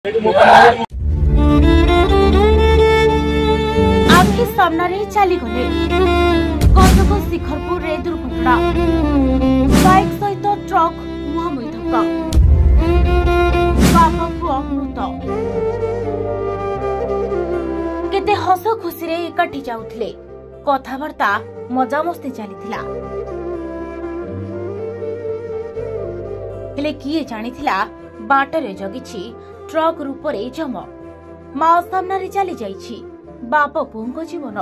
आखि सामने चली गले कटक शिखरपुर रे दुर्घटना बाइक सहित ट्रक मुहांमुही धक्का बाप पुओ मृत केते हस खुशी रे एकाठी जाउथिले कथावार्ता मजामस्ती चलीथिला हेले किए जानिथिला बाटरे जगिछि ट्रक रूपरे जम माओ सामने चली जाइछि बाप पुओ जीवन।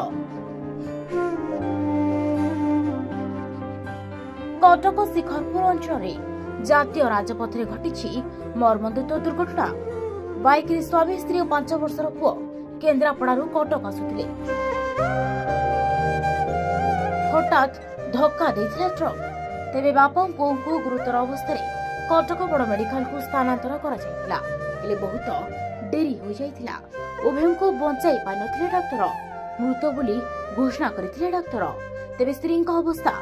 कटक शिखरपुर अंचल जातीय राजपथरे घटिछि मर्मन्तुद दुर्घटना। बाइक रे स्वामी स्त्री 5 वर्षर पुओ केन्द्रापड़ारू कटक आसुथिले हठात धक्का देथिला ट्रक। तेबे बापा पुओ को गुरुतर अवस्था कटक बड़ मेडिकल को स्थानांतर करा जायतिला हेले बहुत डेरी हो जायतिला। उभय को बंचाई पाइ नथिले डाक्टर मृत बोली घोषणा करथिले डाक्टर। तेबे स्त्री अवस्था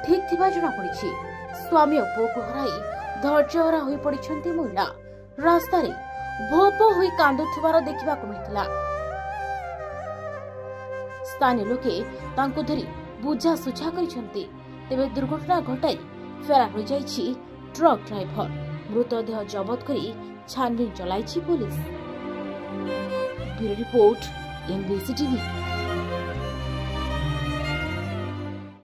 ठीक थिबा जणा पड़िछि। स्वामी और पुओ को हराई धैर्यहरा होई पड़िछंती महिला रास्ता रे भोप होई कांदुथिबार देखिबाकु मिलिथिला। स्थानीय लोके तांको धरी बुझा सुझा करिसंती। तेबे दुर्घटना घटाई फेरार हो जाइछि ट्रक ड्राइवर। मृतदेह जबत करी छानबीन चलाइछि पुलिस। Bureau report MBC TV.